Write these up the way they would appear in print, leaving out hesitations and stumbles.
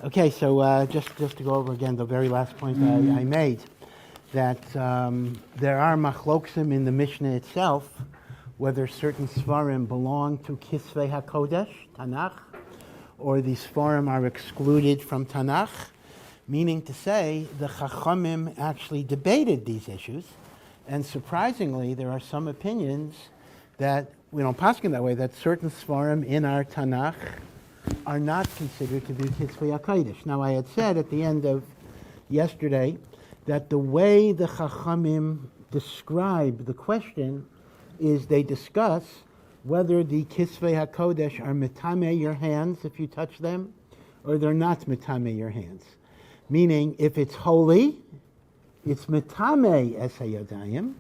Okay, so just to go over again the very last point I made, that there are machloksim in the Mishnah itself, whether certain svarim belong to Kisvei HaKodesh, Tanach, or these svarim are excluded from Tanach, meaning to say the Chachamim actually debated these issues, and surprisingly there are some opinions that we don't paskin that way, that certain svarim in our Tanakh are not considered to be Kisvei HaKodesh. Now, I had said at the end of yesterday that the way the Chachamim describe the question is they discuss whether the Kisvei HaKodesh are metame your hands if you touch them, or they're not metame your hands. Meaning, if it's holy, it's metame es yadayim.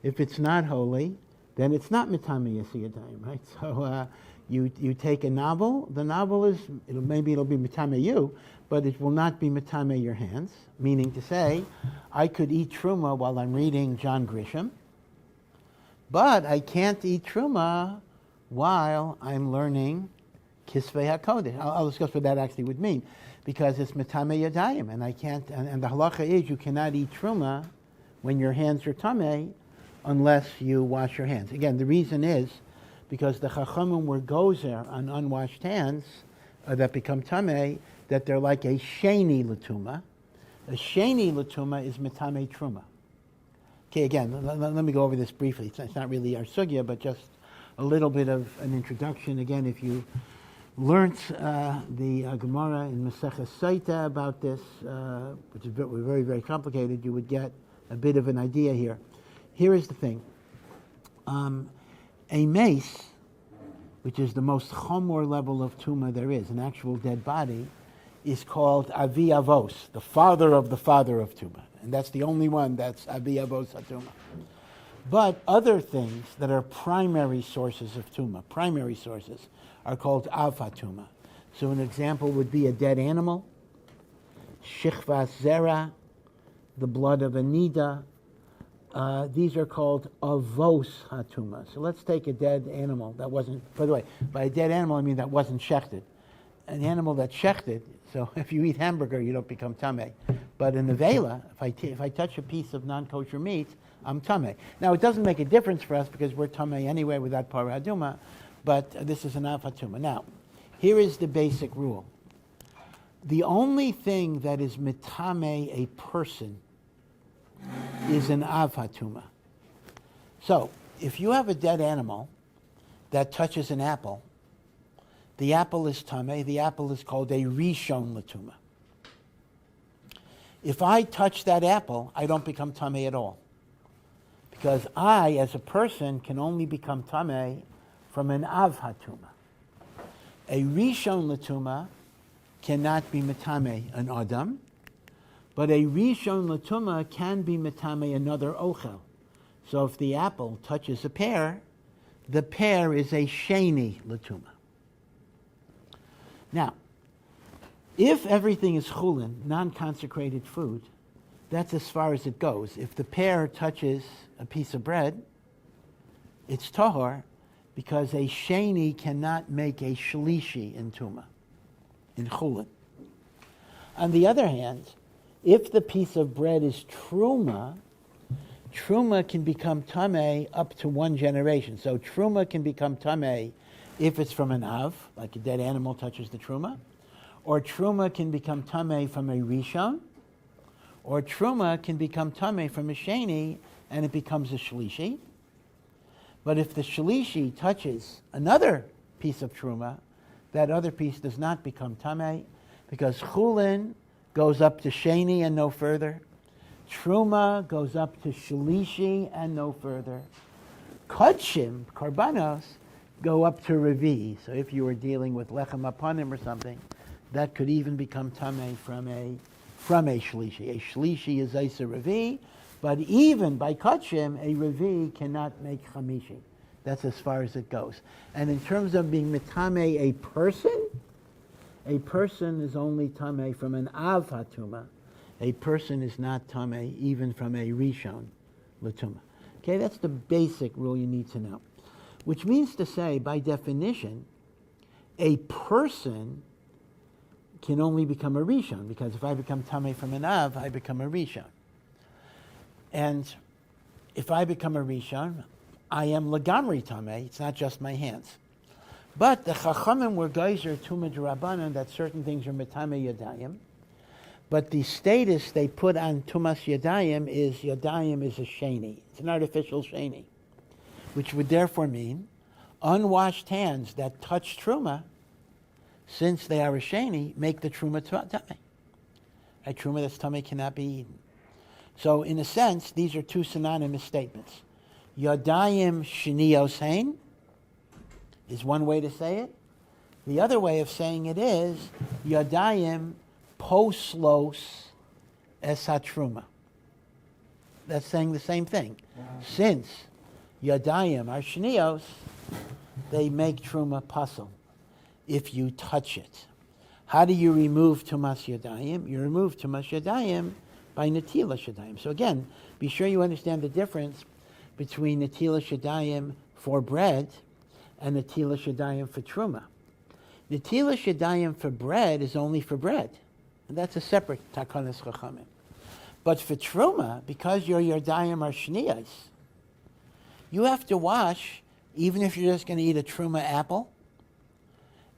If it's not holy, then it's not metame es yadayim, right? So you take a novel. The novel is maybe it'll be metame you, but it will not be metame your hands. Meaning to say, I could eat truma while I'm reading John Grisham, but I can't eat truma while I'm learning Kisvei HaKodesh. I'll discuss what that actually would mean, because it's metame yadayim, and I can't. And the halacha is you cannot eat truma when your hands are tamei unless you wash your hands. Again, the reason is because the Chachamim were gozer on unwashed hands that become tamei, that they're like a sheni l'tumah. A sheni l'tumah is metame truma. Okay, again, let me go over this briefly. It's not really our sugya, but just a little bit of an introduction. Again, if you learned the Gemara in Maseches Saita about this, which is very, very complicated, you would get a bit of an idea here. Here is the thing. A mace, which is the most chomor level of tumah there is, an actual dead body, is called avi avos, the father of tumah. And that's the only one that's avi avos hatumah. But other things that are primary sources of tumah, primary sources, are called av hatumah. So an example would be a dead animal, shichvas zera, the blood of a nida. These are called avos hatumah. So let's take a dead animal that wasn't, by the way, by a dead animal I mean that wasn't shechted. An animal that's shechted, so if you eat hamburger you don't become tameh. But in the vela, if I touch a piece of non-kosher meat, I'm tameh. Now it doesn't make a difference for us because we're tameh anyway without parah haduma, but this is an av hatumah. Now, here is the basic rule. The only thing that is metame a person is an av hatumah. So, if you have a dead animal that touches an apple, the apple is tameh, the apple is called a rishon l'tumah. If I touch that apple, I don't become tameh at all. Because I, as a person, can only become tameh from an av hatumah. A rishon l'tumah cannot be metame an adam, but a rishon l'tumah can be metame another ochel. So if the apple touches a pear, the pear is a sheni l'tumah. Now, if everything is chulin, non-consecrated food, that's as far as it goes. If the pear touches a piece of bread, it's tahor, because a sheni cannot make a shlishi in tumah, in chulin. On the other hand, if the piece of bread is truma, truma can become tameh up to one generation. So truma can become tameh if it's from an av, like a dead animal touches the truma, or truma can become tameh from a rishon, or truma can become tameh from a sheni and it becomes a shlishi. But if the shlishi touches another piece of truma, that other piece does not become tameh, because chulin goes up to sheni and no further. Truma goes up to shlishi and no further. Kodshim, karbanos, go up to revi. So if you were dealing with lechem apanim or something, that could even become tameh from a shlishi. A shlishi is isa revi, but even by kodshim, a revi cannot make chamishi. That's as far as it goes. And in terms of being metame a person is only tameh from an av hatumah. A person is not tameh even from a rishon l'tumah. Okay, that's the basic rule you need to know. Which means to say, by definition, a person can only become a Rishon, because if I become Tameh from an Av, I become a Rishon. And if I become a Rishon, I am Lagamri Tameh, it's not just my hands. But the Chachamim were geyser tumah d'Rabbanan that certain things are Metameh Yadayim. But the status they put on Tumas yadayim is a sheni. It's an artificial sheni, which would therefore mean unwashed hands that touch truma, since they are a sheni, make the truma tameh. A truma that's tameh cannot be eaten. So in a sense, these are two synonymous statements. Yadayim sheniyos hein is one way to say it. The other way of saying it is yadayim poslos es hatruma. That's saying the same thing. Wow. Since yadayim are shniyos, they make truma pasul if you touch it. How do you remove tumas yadayim? You remove tumas yadayim by netilas yadayim. So again, be sure you understand the difference between netilas yadayim for bread and netilas yadayim for truma. Netilas yadayim for bread is only for bread. And that's a separate takanas chachamim. But for truma, because your yadayim are shniyas, you have to wash, even if you're just going to eat a truma apple,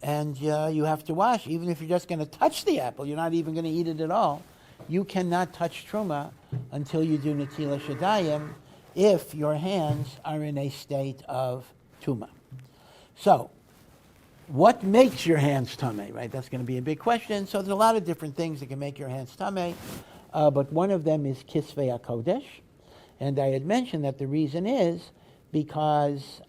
and you have to wash, even if you're just going to touch the apple, you're not even going to eat it at all. You cannot touch truma until you do netilas yadayim if your hands are in a state of tumah. So, what makes your hands tameh, right? That's going to be a big question. So there's a lot of different things that can make your hands tameh, but one of them is kisvei HaKodesh. And I had mentioned that the reason is because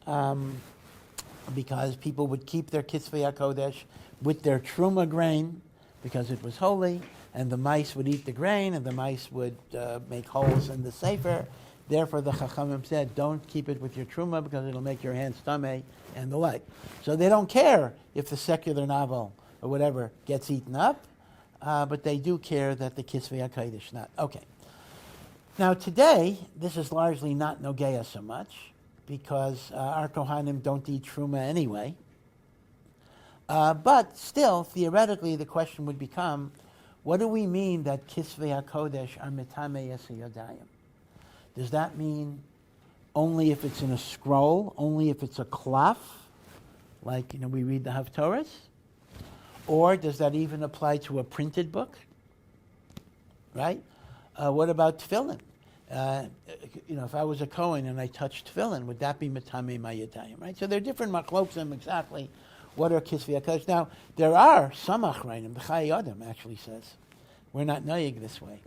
people would keep their kisvei HaKodesh with their truma grain because it was holy, and the mice would eat the grain, and the mice would make holes in the sefer. Therefore, the Chachamim said, don't keep it with your truma because it'll make your hands tameh and the like. So they don't care if the secular novel or whatever gets eaten up, but they do care that the kisvei HaKodesh not. Okay. Now today, this is largely not nogeya so much because our Kohanim don't eat truma anyway. But still, theoretically, the question would become, what do we mean that kisvei HaKodesh are metameh yadayim? Does that mean only if it's in a scroll, only if it's a klaf, like we read the Haftorahs? Or does that even apply to a printed book? Right? What about tefillin? If I was a Kohen and I touched tefillin, would that be metameh yadayim? Right? So there are different machloksim exactly. What are kisvei HaKodesh? Now, there are some achrayim, the Chai Adam actually says, we're not noyig this way,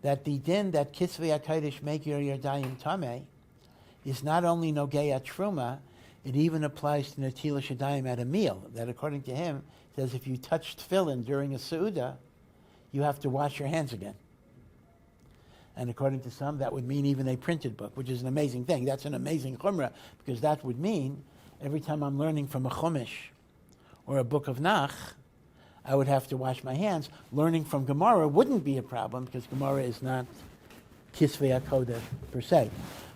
that the din that kisvei HaKodesh make your yadayim tameh is not only nogeya truma, it even applies to netilas yadayim at a meal. That according to him, says if you touch tefillin during a seudah, you have to wash your hands again. And according to some, that would mean even a printed book, which is an amazing thing. That's an amazing chumrah, because that would mean every time I'm learning from a chumash or a book of Nach, I would have to wash my hands. Learning from Gemara wouldn't be a problem because Gemara is not kisvei HaKodesh per se.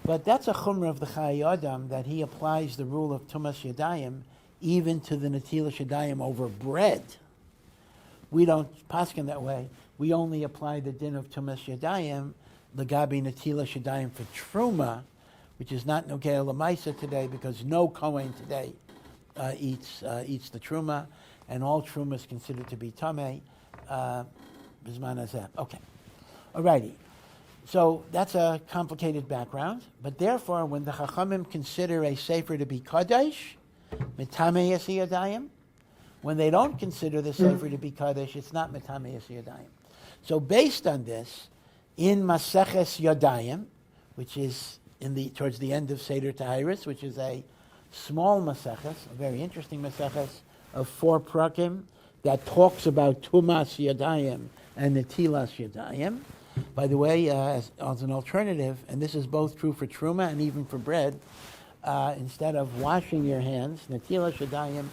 But that's a chumrah of the Chai Adam that he applies the rule of Tumas Yadayim even to the netilas yadayim over bread. We don't paskin that way. We only apply the din of Tumas Yadayim, Lagabi netilas yadayim for Truma, which is not Nogea Lamaisa today because no Kohen today eats the Truma, and all Truma is considered to be Tameh, Bizman Azeh. Okay. Alrighty. So that's a complicated background, but therefore when the Chachamim consider a Sefer to be Kadosh, Metameh Yadayim, when they don't consider the Sefer to be Kadosh, it's not Metameh Yadayim. So based on this, in Maseches Yadayim, which is towards the end of Seder Tahiris, which is a small Maseches, a very interesting Maseches of 4 prakim that talks about Tumas Yadayim and Netilas Yadayim. By the way, as an alternative, and this is both true for Truma and even for bread, instead of washing your hands, Netilas Yadayim,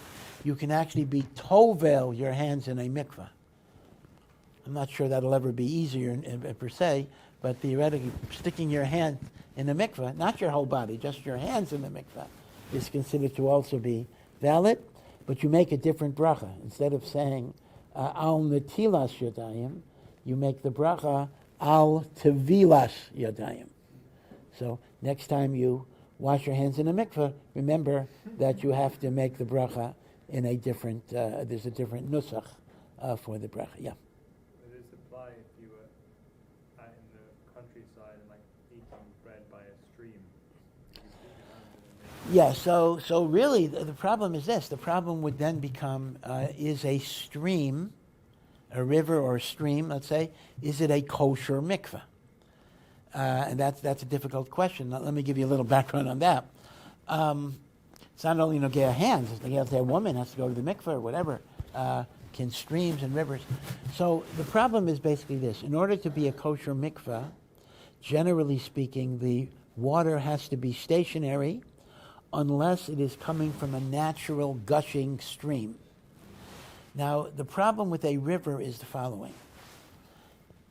you can actually be tovel your hands in a mikvah. I'm not sure that'll ever be easier per se, but theoretically, sticking your hand in a mikvah, not your whole body, just your hands in the mikvah, is considered to also be valid, but you make a different bracha. Instead of saying al netilas yadayim, you make the bracha al tevilas yadayim. So next time you wash your hands in a mikveh, remember that you have to make the bracha in a different, there's a different nusach for the bracha. Yeah. Would this apply if you were out in the countryside and like eating bread by a stream? Yeah, so really the problem is this. The problem would then become, is a stream, a river or a stream, let's say, is it a kosher mikveh? And that's a difficult question. Now, let me give you a little background on that. It's not only Nogea hands, it's a woman has to go to the mikveh or whatever, can streams and rivers. So the problem is basically this. In order to be a kosher mikveh, generally speaking, the water has to be stationary unless it is coming from a natural gushing stream. Now, the problem with a river is the following.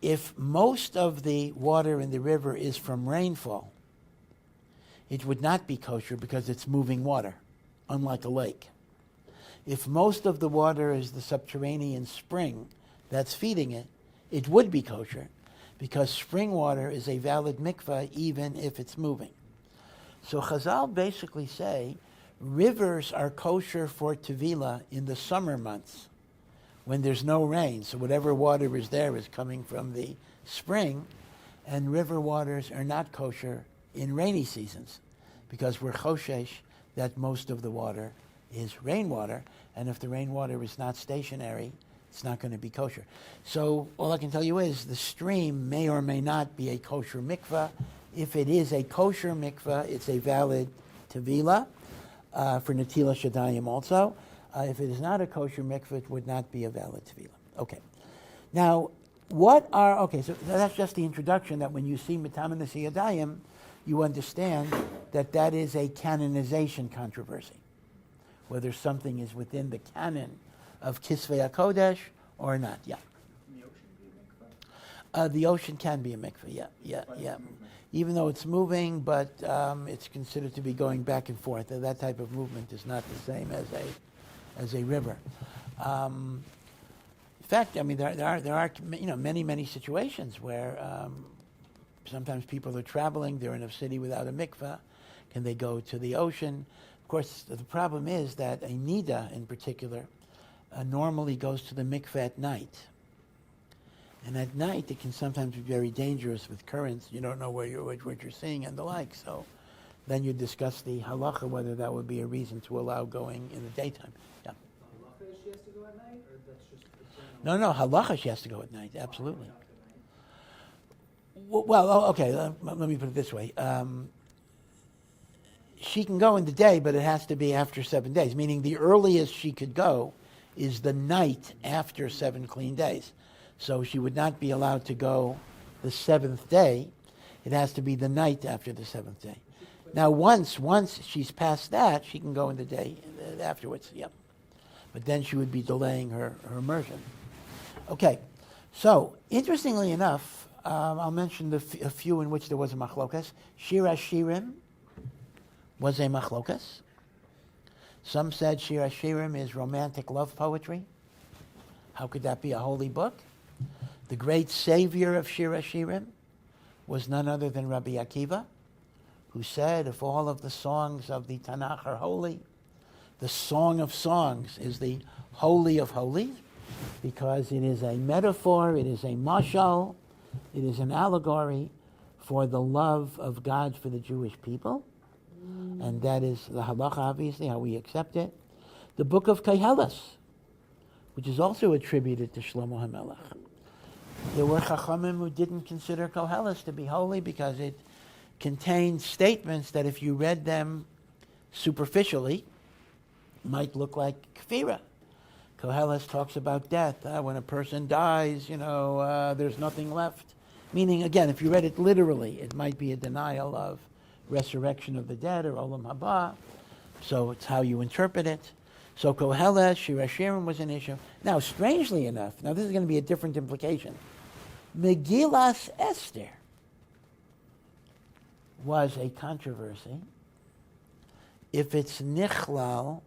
If most of the water in the river is from rainfall, it would not be kosher because it's moving water, unlike a lake. If most of the water is the subterranean spring that's feeding it, it would be kosher because spring water is a valid mikvah even if it's moving. So Chazal basically say rivers are kosher for tevilah in the summer months when there's no rain. So whatever water is there is coming from the spring, and river waters are not kosher in rainy seasons because we're choshesh that most of the water is rainwater, and if the rainwater is not stationary, it's not going to be kosher. So all I can tell you is the stream may or may not be a kosher mikvah. If it is a kosher mikvah, it's a valid tevilah for netilas yadayim also. If it is not a kosher mikvah, it would not be a valid tevilah. Okay. Now, so that's just the introduction, that when you see mitaminus yadayim, you understand that that is a canonization controversy, whether something is within the canon of Kisvei HaKodesh or not. Yeah. Can the ocean be a mikvah? The ocean can be a mikvah, yeah. Even though it's moving, but it's considered to be going back and forth. That type of movement is not the same as a river. In fact, I mean, there are many situations where sometimes people are traveling, they're in a city without a mikvah. Can they go to the ocean? Of course, the problem is that a nida in particular normally goes to the mikveh at night. And at night, it can sometimes be very dangerous with currents. You don't know what you're seeing and the like. So then you discuss the halacha, whether that would be a reason to allow going in the daytime. Yeah. Halacha, she has to go at night, or that's just the No, halacha, she has to go at night. Absolutely. Well, okay. Let me put it this way. She can go in the day, but it has to be after 7 days. Meaning, the earliest she could go is the night after 7 clean days. So she would not be allowed to go the 7th day. It has to be the night after the 7th day. Now, once she's past that, she can go in the day afterwards. Yep. But then she would be delaying her immersion. Okay. So, interestingly enough, I'll mention a few in which there was a machlokas. Shir HaShirim was a machlokas. Some said Shir HaShirim is romantic love poetry. How could that be a holy book? The great savior of Shir HaShirim was none other than Rabbi Akiva, who said, if all of the songs of the Tanach are holy, the Song of Songs is the holy of holies, because it is a metaphor, it is a mashal, it is an allegory for the love of God for the Jewish people. And that is the halacha, obviously, how we accept it. The book of Koheles, which is also attributed to Shlomo HaMelech. There were Chachamim who didn't consider Koheles to be holy because it contained statements that if you read them superficially, might look like kfira. Koheles talks about death. When a person dies, there's nothing left. Meaning, again, if you read it literally, it might be a denial of resurrection of the dead or Olam Haba. So it's how you interpret it. So Koheles, Shir HaShirim was an issue. Now, strangely enough, this is going to be a different implication. Megillas Esther was a controversy if it's nichlal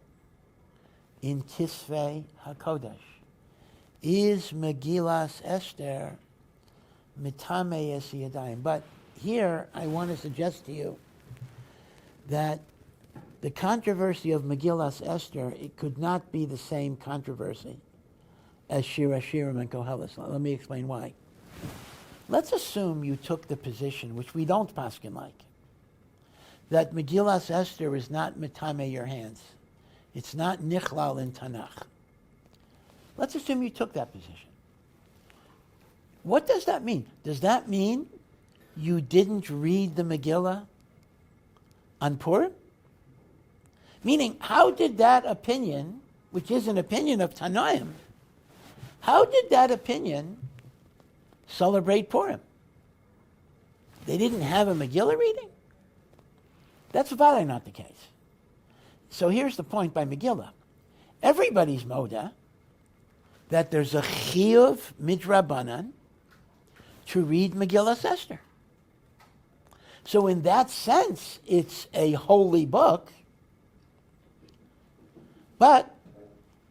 in Kisvei HaKodesh. is Megillas Esther mitame es yadayim. But here I want to suggest to you that the controversy of Megillas Esther, it could not be the same controversy as Shira Shirim and Koheles. Let me explain why. Let's assume you took the position, which we don't paskin like, that Megillas Esther is not mitame your hands. It's not nichlal in Tanach. Let's assume you took that position. What does that mean? Does that mean you didn't read the Megillah on Purim? Meaning, how did that opinion, which is an opinion of Tanaim, how did that opinion celebrate Purim? They didn't have a Megillah reading? That's probably not the case. So here's the point by Megillah. Everybody's moda that there's a chiyuv midrabanan to read Megillas Esther. So in that sense, it's a holy book, but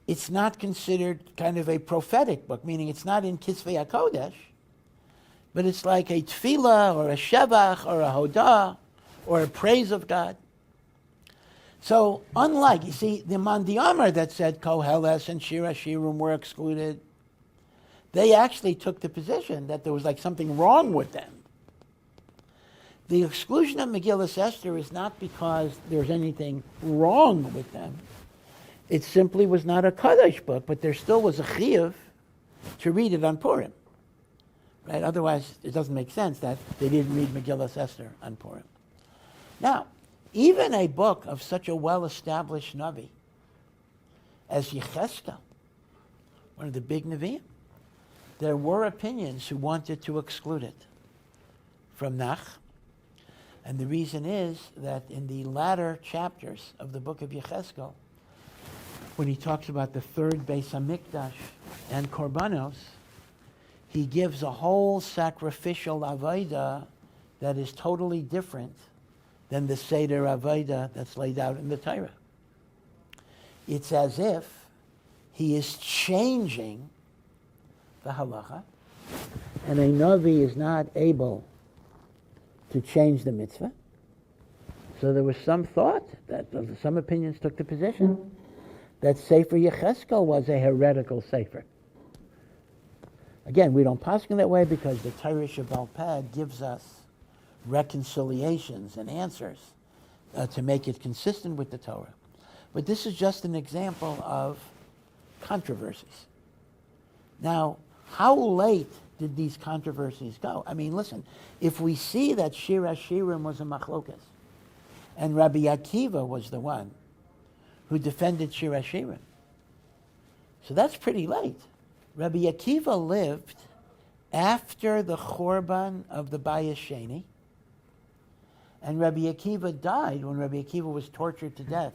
it's not considered kind of a prophetic book, meaning it's not in Kisvei HaKodesh, but it's like a tefillah or a shevach or a hodah or a praise of God. So unlike, you see, the Mandi Amar that said Koheles and Shira Shirim were excluded, they actually took the position that there was like something wrong with them. The exclusion of Megillas Esther is not because there's anything wrong with them. It simply was not a Kaddish book, but there still was a chiyuv to read it on Purim. Right? Otherwise, it doesn't make sense that they didn't read Megillas Esther on Purim. Now, even a book of such a well-established Navi as Yecheskel, one of the big Nevi'im, there were opinions who wanted to exclude it from Nach. And the reason is that in the latter chapters of the book of Yecheskel, when he talks about the third Beis HaMikdash and Korbanos, he gives a whole sacrificial avodah that is totally different than the CEDAR avodah that's laid out in the Torah. It's as if he is changing the halacha, and a Navi is not able to change the mitzvah. So there was some thought, that some opinions took the position, that Sefer Yecheskel was a heretical Sefer. Again, we don't paskin that way because the Torah Shebaal Peh gives us reconciliations and answers to make it consistent with the Torah. But this is just an example of controversies. Now, how late did these controversies go? I mean, listen, if we see that Shira Shirim was a machlokas, and Rabbi Akiva was the one who defended Shira Shirim, so that's pretty late. Rabbi Akiva lived after the Chorban of the Bayis Sheni, and Rabbi Akiva died when Rabbi Akiva was tortured to death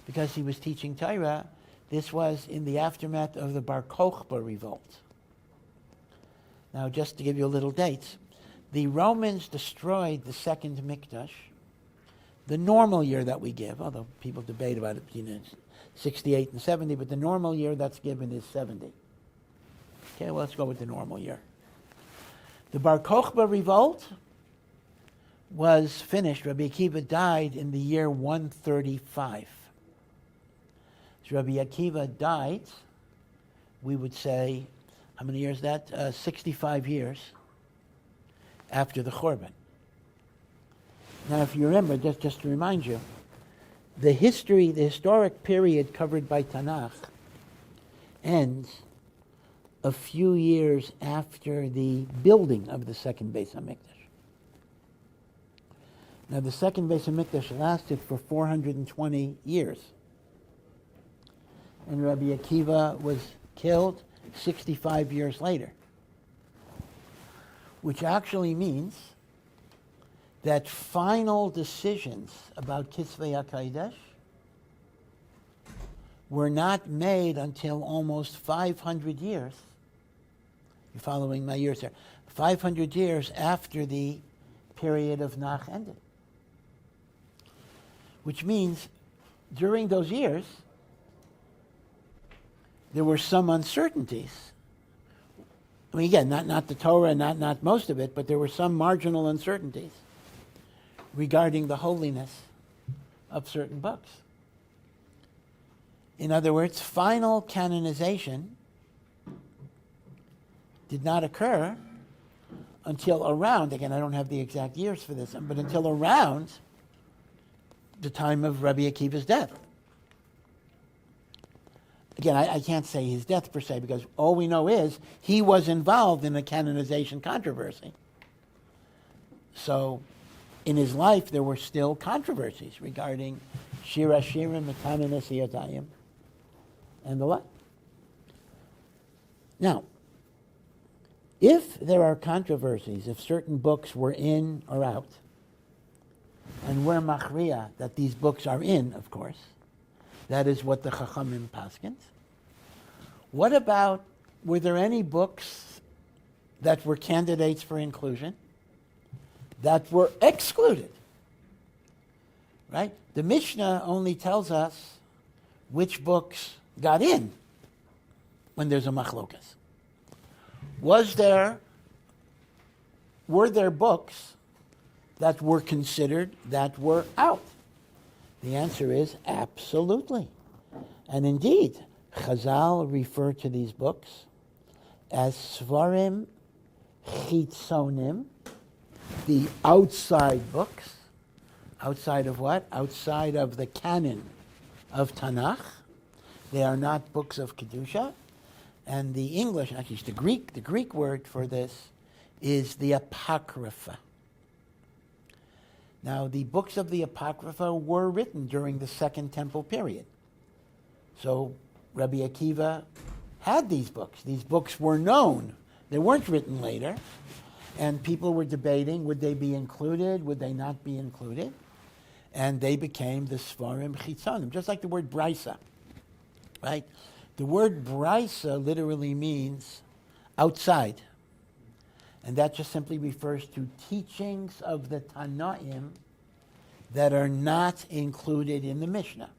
because he was teaching Torah. This was in the aftermath of the Bar Kokhba revolt. Now, just to give you a little dates, the Romans destroyed the second Mikdash, the normal year that we give, although people debate about it between 68 and 70, but the normal year that's given is 70. Okay, well, let's go with the normal year. The Bar Kokhba revolt was finished. Rabbi Akiva died in the year 135. So Rabbi Akiva died, we would say, how many years is that? 65 years after the Chorban. Now, if you remember, just to remind you, the historic period covered by Tanach ends a few years after the building of the second Beis HaMikdash. Now, the second Beis HaMikdash lasted for 420 years. And Rabbi Akiva was killed 65 years later. Which actually means that final decisions about Kisvei HaKodesh were not made until almost 500 years. You're following my years here. 500 years after the period of Nach ended. Which means during those years, there were some uncertainties I mean, again, not the Torah, not most of it, but there were some marginal uncertainties regarding the holiness of certain books. In other words, final canonization did not occur until around, again, I don't have the exact years for this, but until around the time of Rabbi Akiva's death. Again, I can't say his death per se, because all we know is he was involved in a canonization controversy. So in his life, there were still controversies regarding Shira Shirim, Canonization, yadayim, and the like. Now, if there are controversies, if certain books were in or out, and we're machriya that these books are in, of course, that is what the Chachamim paskins. What about, were there any books that were candidates for inclusion that were excluded? Right? The Mishnah only tells us which books got in when there's a machlokas. Were there books that were considered that were out? The answer is absolutely. And indeed, Chazal refer to these books as Svarim Chitzonim, the outside books. Outside of what? Outside of the canon of Tanach. They are not books of Kedusha. And the English, actually it's the Greek word for this is the Apocrypha. Now, the books of the Apocrypha were written during the Second Temple period. So Rabbi Akiva had these books. These books were known. They weren't written later. And people were debating, would they be included? Would they not be included? And they became the Svarim Chitzonim, just like the word Brisa, right? The word Brisa literally means outside. And that just simply refers to teachings of the Tanaim that are not included in the Mishnah.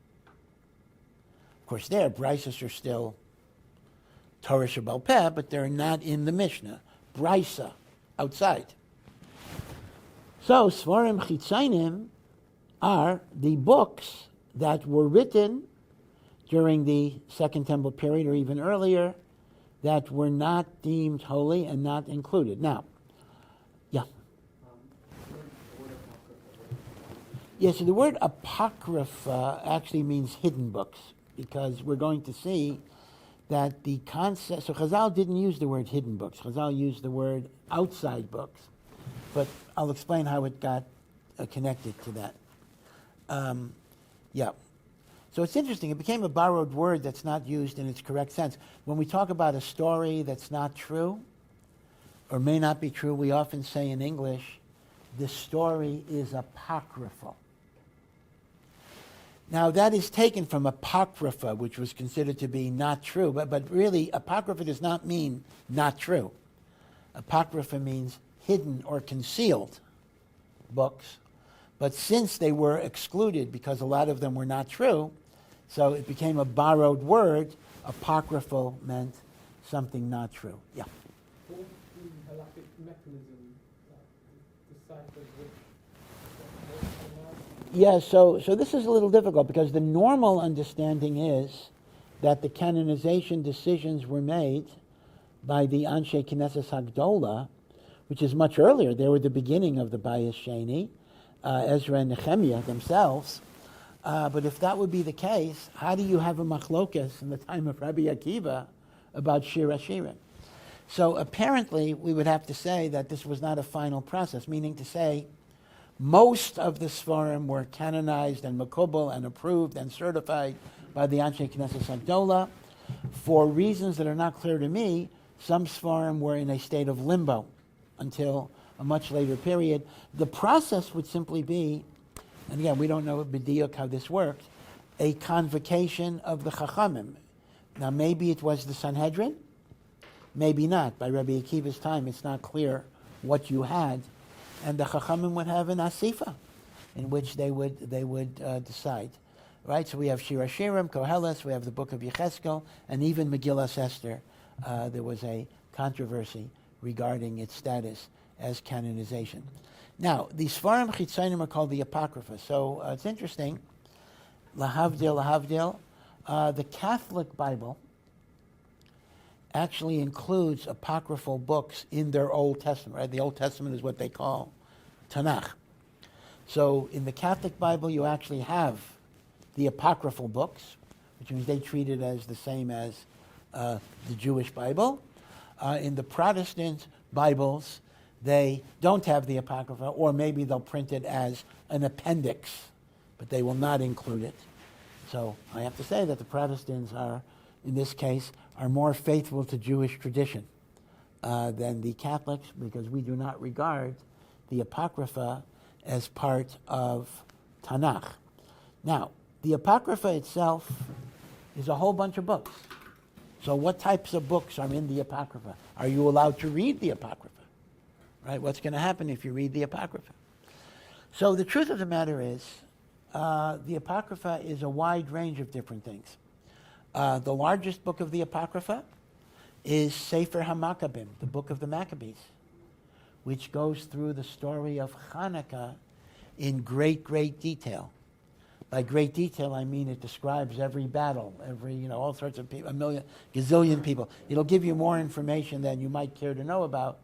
Of course, Brisas are still Torah Shebal Peh, but they're not in the Mishnah. Brisa, outside. So, Svarim Chitzonim are the books that were written during the Second Temple period or even earlier that were not deemed holy and not included. Now, yeah. Yeah, so the word Apocrypha actually means hidden books, because we're going to see that the concept, so Chazal didn't use the word hidden books. Chazal used the word outside books, but I'll explain how it got connected to that. Yeah. So it's interesting. It became a borrowed word that's not used in its correct sense. When we talk about a story that's not true or may not be true, we often say in English, the story is apocryphal. Now, that is taken from Apocrypha, which was considered to be not true. But really, Apocrypha does not mean not true. Apocrypha means hidden or concealed books. But since they were excluded because a lot of them were not true, so it became a borrowed word. Apocryphal meant something not true. Yeah. What was the halakhic mechanism that deciphered which? Yeah, so this is a little difficult because the normal understanding is that the canonization decisions were made by the Anshe Knesset Hagdola, which is much earlier. They were the beginning of the Bayis Sheni, Ezra and Nehemiah themselves. But if that would be the case, how do you have a machlokas in the time of Rabbi Akiva about Shira Shirim? So apparently we would have to say that this was not a final process, meaning to say most of the Sfarim were canonized and makubal and approved and certified by the Anshe Knesset Hagdola. For reasons that are not clear to me, some Sfarim were in a state of limbo until a much later period. The process would simply be, and again, we don't know b'diuk how this works, a convocation of the Chachamim. Now, maybe it was the Sanhedrin, maybe not. By Rabbi Akiva's time, it's not clear what you had. And the Chachamim would have an asifa in which they would decide. Right? So we have Shira Shirim, Koheles, we have the book of Yecheskel, and even Megillas Esther. There was a controversy regarding its status as canonization. Now, the Sfarim Chitzainim are called the Apocrypha. So it's interesting. Lahavdil. The Catholic Bible actually includes apocryphal books in their Old Testament. Right? The Old Testament is what they call Tanach. So in the Catholic Bible, you actually have the apocryphal books, which means they treat it as the same as the Jewish Bible. In the Protestant Bibles, they don't have the Apocrypha, or maybe they'll print it as an appendix, but they will not include it. So I have to say that the Protestants are, in this case, are more faithful to Jewish tradition than the Catholics, because we do not regard the Apocrypha as part of Tanach. Now, the Apocrypha itself is a whole bunch of books. So what types of books are in the Apocrypha? Are you allowed to read the Apocrypha? Right? What's going to happen if you read the Apocrypha? So the truth of the matter is, the Apocrypha is a wide range of different things. The largest book of the Apocrypha is Sefer HaMaccabim, the book of the Maccabees, which goes through the story of Hanukkah in great, great detail. By great detail, I mean it describes every battle, all sorts of people, gazillion people. It'll give you more information than you might care to know about,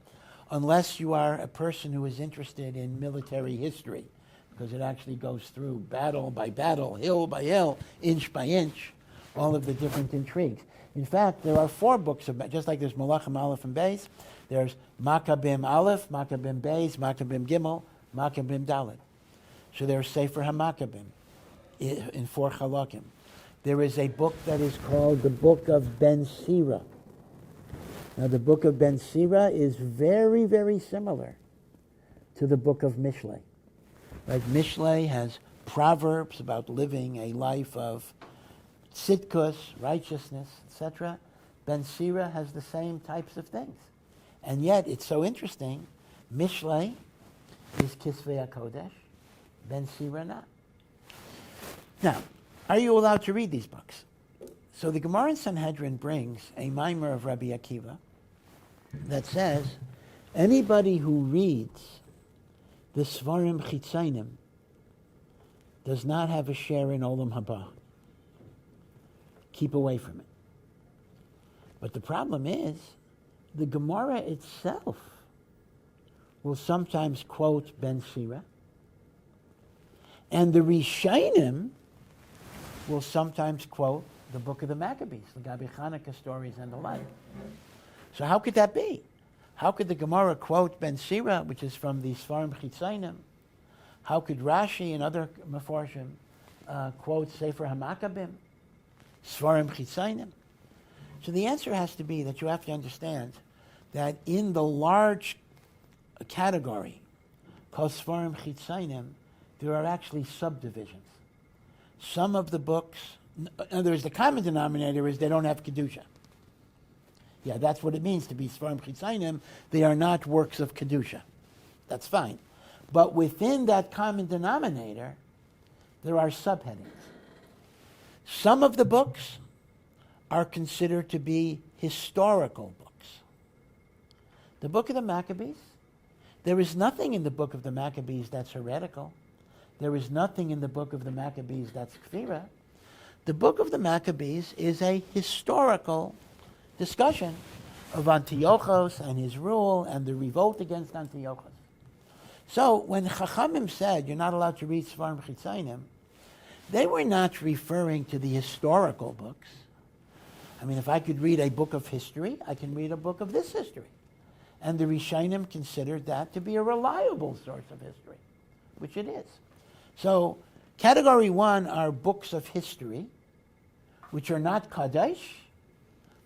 unless you are a person who is interested in military history, because it actually goes through battle by battle, hill by hill, inch by inch, all of the different intrigues. In fact, there are 4 books of, just like there's Malachim Aleph and Beis, there's Maccabim Aleph, Maccabim Beis, Maccabim Gimel, Maccabim Dalet. So there's Sefer HaMaccabim in 4 halakim. There is a book that is called the Book of Ben Sira. Now, the Book of Ben Sira is very, very similar to the Book of Mishlei. Right? Mishlei has proverbs about living a life of tzidkus, righteousness, etc. Ben Sira has the same types of things. And yet, it's so interesting, Mishlei is Kisvei HaKodesh, Ben Sira not. Now, are you allowed to read these books? So the Gemara in Sanhedrin brings a mimer of Rabbi Akiva that says, anybody who reads the Svarim Chitzainim does not have a share in Olam Haba. Keep away from it. But the problem is, the Gemara itself will sometimes quote Ben Sira, and the Rishonim will sometimes quote the Book of the Maccabees, the Gabi Chanukah stories and the like. So how could that be? How could the Gemara quote Ben Sira, which is from the Svarim Chitzainim? How could Rashi and other Meforshim quote Sefer HaMaccabim, Svarim Chitzainim? So the answer has to be that you have to understand that in the large category called Svarim Chitzainim, there are actually subdivisions. Some of the books, in other words, the common denominator is they don't have Kedusha. Yeah, that's what it means to be Svarim Chitzainim. They are not works of Kedusha. That's fine. But within that common denominator, there are subheadings. Some of the books are considered to be historical books. The Book of the Maccabees, there is nothing in the Book of the Maccabees that's heretical. There is nothing in the Book of the Maccabees that's kfira. The Book of the Maccabees is a historical discussion of Antiochus and his rule and the revolt against Antiochus. So when Chachamim said you're not allowed to read Svarim Chitzainim, they were not referring to the historical books. I mean, if I could read a book of history, I can read a book of this history. And the Rishonim considered that to be a reliable source of history, which it is. So category 1 are books of history, which are not Kadesh,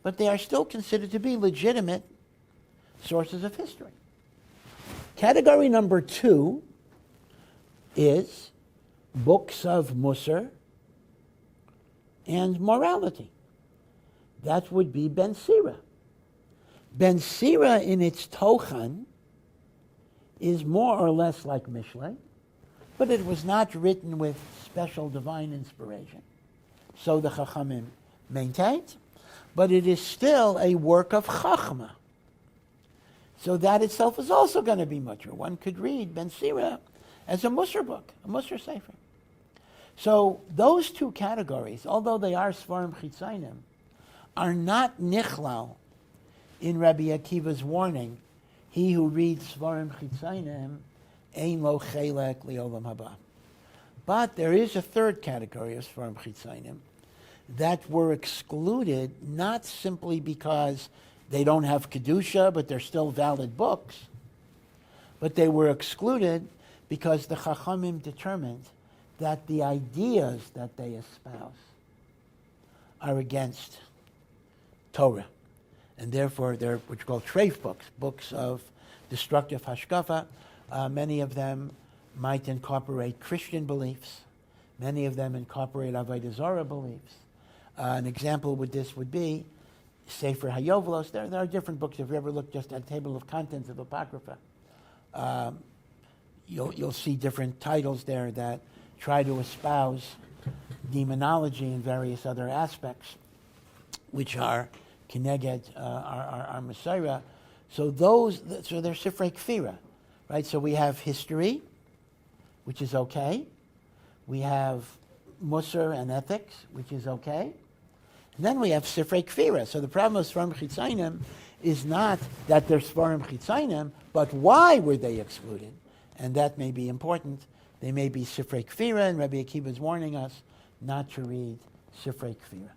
but they are still considered to be legitimate sources of history. Category number 2 is books of Musar and morality. That would be Ben Sira. Ben Sira in its Tochan is more or less like Mishlei, but it was not written with special divine inspiration. So the Chachamim maintained, but it is still a work of Chachma. So that itself is also going to be mutter. One could read Ben Sira as a Musar book, a Musar Sefer. So those two categories, although they are Svarim Chitzainim, are not Nichlal in Rabbi Akiva's warning, he who reads Svarim Chitzainim, Ein lo chelek liolam haba. But there is a third category of Svarim Chitzainim that were excluded not simply because they don't have Kedusha, but they're still valid books, but they were excluded because the Chachamim determined that the ideas that they espouse are against Torah. And therefore they're what you call treif books, books of destructive hashkafa. Many of them might incorporate Christian beliefs. Many of them incorporate Avodah Zarah beliefs. An example with this would be Sefer Hayovlos. There are different books. If you ever look just at the table of contents of Apocrypha, you'll see different titles there that try to espouse demonology and various other aspects, which are Keneged, our Messiah. So they're Sifrei Kfira, right? So we have history, which is okay. We have Musar and ethics, which is okay. And then we have Sifrei Kfira. So the problem of Svarim Chitzainim is not that they're Svarim Chitzainim, but why were they excluded? And that may be important. They may be Sifrei Kfira, and Rabbi Akiva is warning us not to read Sifrei Kfira.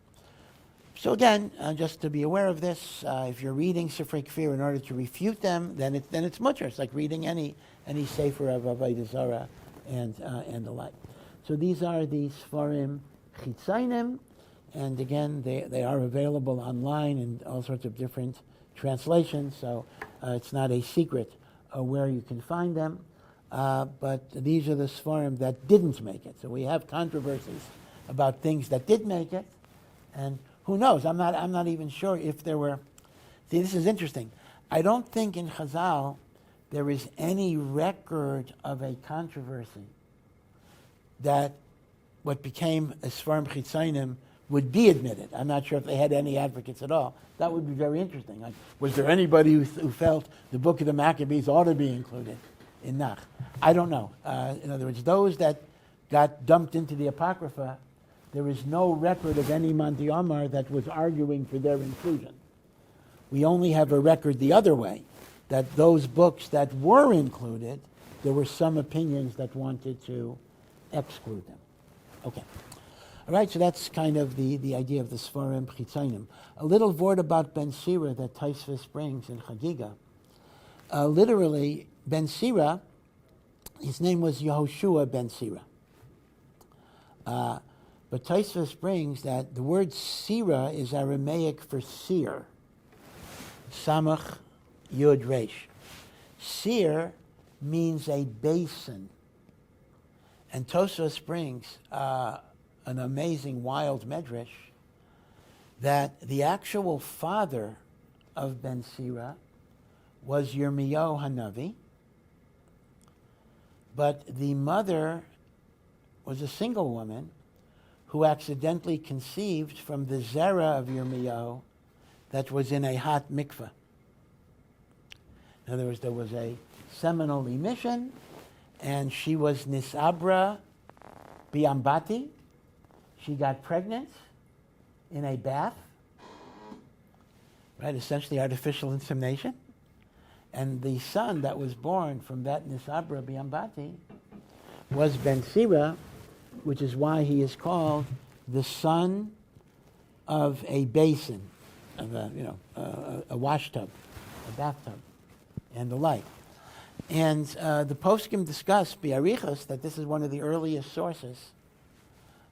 So again, just to be aware of this, if you're reading Sifrei Kfir in order to refute them, then it's mutter. It's like reading any sefer of Avodah Zarah and the like. So these are the Sfarim Chitzainim, and again, they are available online in all sorts of different translations, so it's not a secret where you can find them. But these are the Sfarim that didn't make it. So we have controversies about things that did make it, and who knows? I'm not even sure if there were. See, this is interesting. I don't think in Chazal there is any record of a controversy that what became a Sfarim Chitzainim would be admitted. I'm not sure if they had any advocates at all. That would be very interesting. Like, was there anybody who felt the Book of the Maccabees ought to be included in Nach? I don't know. In other words, those that got dumped into the Apocrypha, there is no record of any Manti Amar that was arguing for their inclusion. We only have a record the other way, that those books that were included, there were some opinions that wanted to exclude them. Okay. All right, so that's kind of the idea of the Sfarim Chitzainim. A little word about Ben Sira that Taisvis brings in Chagiga. Literally, Ben Sira, his name was Yehoshua Ben Sira. But Taisvis brings that the word Sira is Aramaic for seer. Samach Yud Resh. Seer means a basin. And Tosfos brings an amazing wild medrash that the actual father of Ben Sira was Yirmiyahu Hanavi, but the mother was a single woman who accidentally conceived from the zera of Yirmiyahu that was in a hot mikvah. In other words, there was a seminal emission, and she was nisabra biambati. She got pregnant in a bath, right? Essentially artificial insemination. And the son that was born from that nisabra biambati was Ben Sira, which is why he is called the son of a basin, of a wash tub, a bathtub, and the like. And the poskim discuss biarichos that this is one of the earliest sources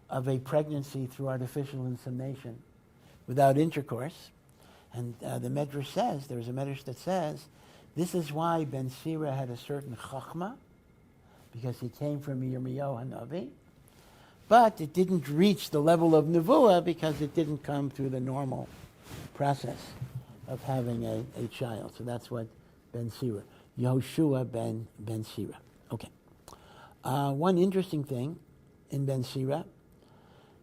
of a pregnancy through artificial insemination without intercourse. And the Medrash says, there's a Medrash that says, this is why Ben Sira had a certain chachma, because he came from Yirmiyahu Hanavi, but it didn't reach the level of nevuah because it didn't come through the normal process of having a child. So that's what Ben Sira, Yehoshua Ben Sira. Okay. One interesting thing in Ben Sira,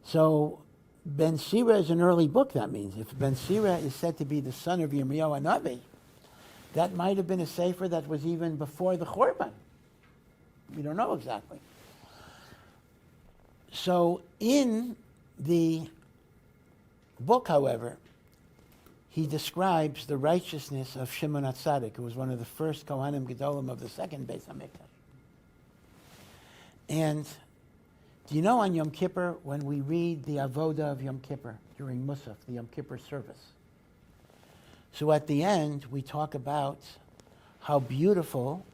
so Ben Sira is an early book, that means. If Ben Sira is said to be the son of Yirmiyahu Hanavi, That might have been a sefer that was even before the Churban. We don't know exactly. So in the book, however, he describes the righteousness of Shimon HaTzadik, who was one of the first Kohanim Gedolim of the second Beis HaMikdash. And do you know on Yom Kippur, when we read the Avodah of Yom Kippur during Musaf, the Yom Kippur service, so at the end we talk about how beautiful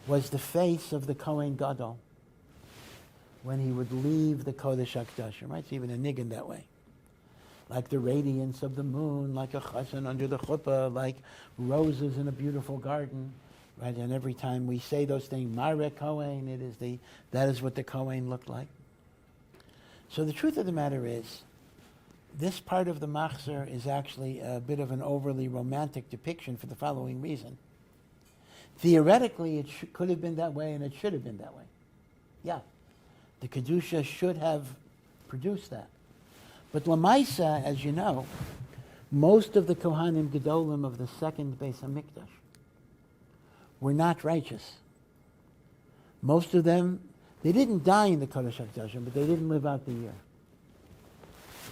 was the face of the Kohen Gadol when he would leave the Kodesh HaKadoshim, right? It's even a niggin that way. Like the radiance of the moon, like a chazan under the chuppah, like roses in a beautiful garden, right? And every time we say those things, Mare Kohen, that is what the Kohen looked like. So the truth of the matter is, this part of the Machzor is actually a bit of an overly romantic depiction for the following reason. Theoretically, it could have been that way, and it should have been that way. Yeah, the Kedusha should have produced that. But Lamaisa, as you know, most of the Kohanim Gedolim of the second Beis HaMikdash were not righteous. Most of them, they didn't die in the Kodesh HaKadoshim, but they didn't live out the year.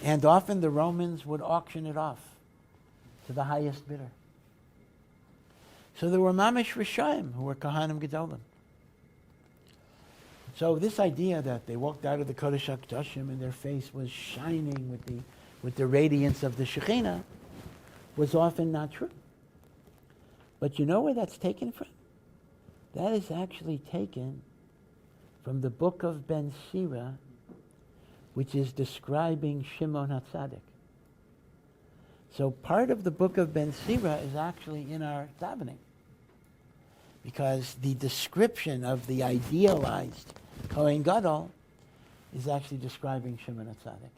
And often the Romans would auction it off to the highest bidder. So there were Mamish Rishayim who were Kohanim Gedolim. So this idea that they walked out of the Kodesh HaKadoshim and their face was shining with the radiance of the Shekhinah was often not true. But you know where that's taken from? That is actually taken from the book of Ben Sira, which is describing Shimon HaTzadik. So part of the book of Ben Sira is actually in our davening, because the description of the idealized Kohen Gadol is actually describing Shimon HaTzadik.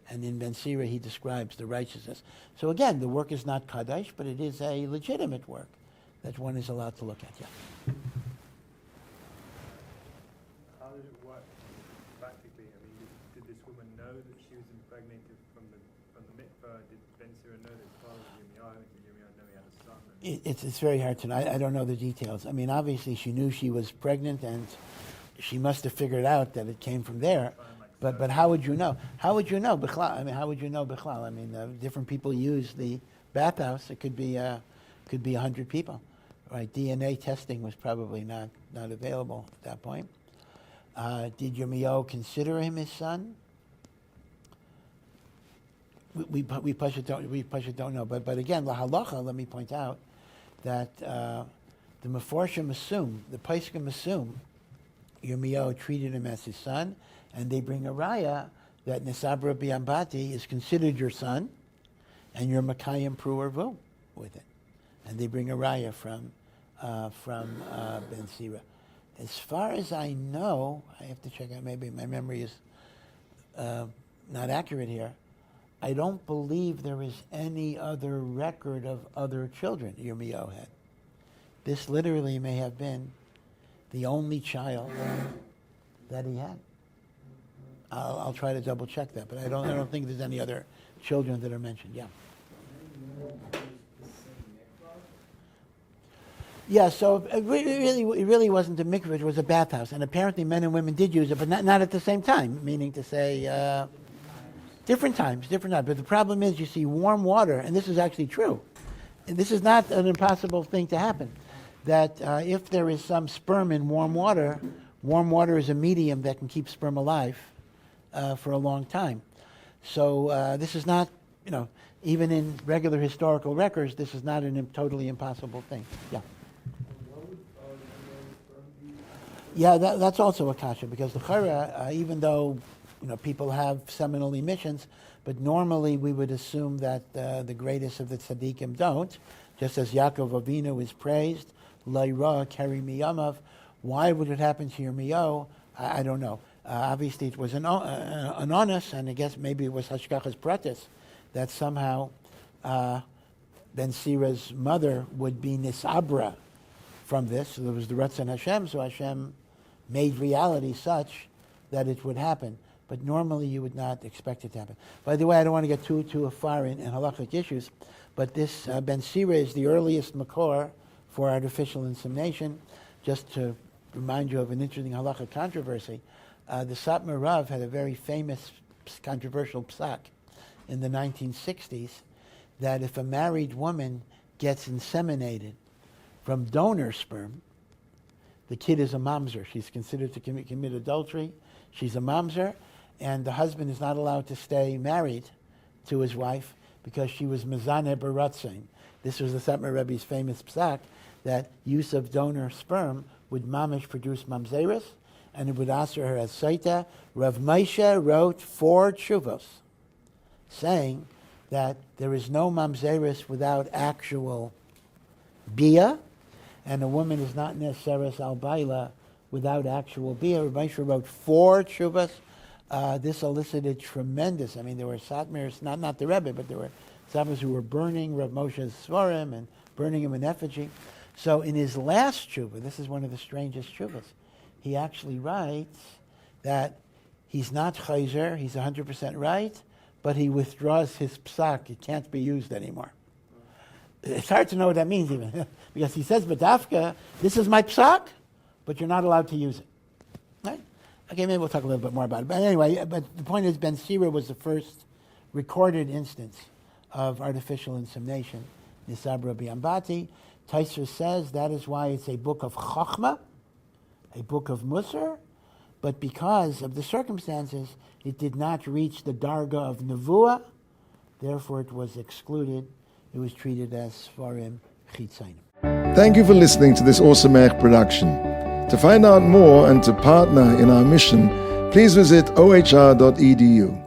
And in Ben Sira he describes the righteousness. So again, the work is not Kaddish, but it is a legitimate work that one is allowed to look at. Yeah. How did it work practically? I mean, did this woman know that she was impregnated from the Mikvah? Did Ben Sira know that his father was Yirmiyahu? Did Yirmiyahu know he had a son? It's very hard to know. I don't know the details. I mean, obviously she knew she was pregnant, and she must have figured out that it came from there. But how would you know? How would you know Bichlal? I mean, how would you know Bichlal? I mean, different people use the bathhouse. It could be 100 people, right? DNA testing was probably not available at that point. Did Yirmiyahu consider him his son? We don't know. But again, la halacha. Let me point out that the Meforshim assume, the Poskim assume, Yirmiyahu treated him as his son, and they bring a raya that Nisabra Biambati is considered your son, and you're Makayim Pru or Vu with it. And they bring a raya from Ben Sira. As far as I know, I have to check out, maybe my memory is not accurate here, I don't believe there is any other record of other children Yirmiyahu had. This literally may have been the only child that he had. I'll try to double check that, but I don't think there's any other children that are mentioned. Yeah. Yeah, so it really wasn't a mikveh, it was a bathhouse. And apparently men and women did use it, but not at the same time, meaning to say different times. But the problem is, you see, warm water, and this is actually true, and this is not an impossible thing to happen, that if there is some sperm in warm water is a medium that can keep sperm alive for a long time. So this is not, even in regular historical records, this is not a totally impossible thing. Yeah. Yeah, that's also a kasha, because the chara, even though people have seminal emissions, but normally we would assume that the greatest of the tzaddikim don't, just as Yaakov Avinu is praised, Laira Keri Miyamav. Why would it happen to Yirmiyahu? I don't know. Obviously it was an honest, and I guess maybe it was Hashkachas Pratis, that somehow Ben Sira's mother would be Nisabra from this. So there was the Ratzon Hashem, so Hashem made reality such that it would happen. But normally you would not expect it to happen. By the way, I don't want to get too far in halakhic issues, But this Ben Sira is the earliest makor for artificial insemination. Just to remind you of an interesting halacha controversy, the Satmar Rav had a very famous controversial psak in the 1960s that if a married woman gets inseminated from donor sperm, the kid is a mamzer. She's considered to commit adultery. She's a mamzer, and the husband is not allowed to stay married to his wife because she was mezaneh baratzin. This was the Satmar Rebbe's famous psak that use of donor sperm would mamish produce mamzeris, and it would answer her as Saita. Rav Moshe wrote 4 tshuvos, saying that there is no mamzeris without actual bia, and a woman is not neseres al baila without actual bia. Rav Moshe wrote 4 tshuvos. This elicited tremendous. I mean, there were satmars, not the Rebbe, but there were satmars who were burning Rav Moshe's svarim and burning him in effigy. So in his last tshuva, this is one of the strangest tshuvas, he actually writes that he's not chayzer, he's 100% right, but he withdraws his psak. It can't be used anymore. It's hard to know what that means even, because he says, Badafka, this is my psak, but you're not allowed to use it. Right? Okay, maybe we'll talk a little bit more about it. But anyway, but the point is Ben Sira was the first recorded instance of artificial insemination. Nisabra Biambati. Taisra says that is why it's a book of Chachma, a book of Musar, but because of the circumstances, it did not reach the darga of Nevuah, therefore it was excluded. It was treated as Svarim Chitzainim. Thank you for listening to this Awesome production. To find out more and to partner in our mission, please visit ohr.edu.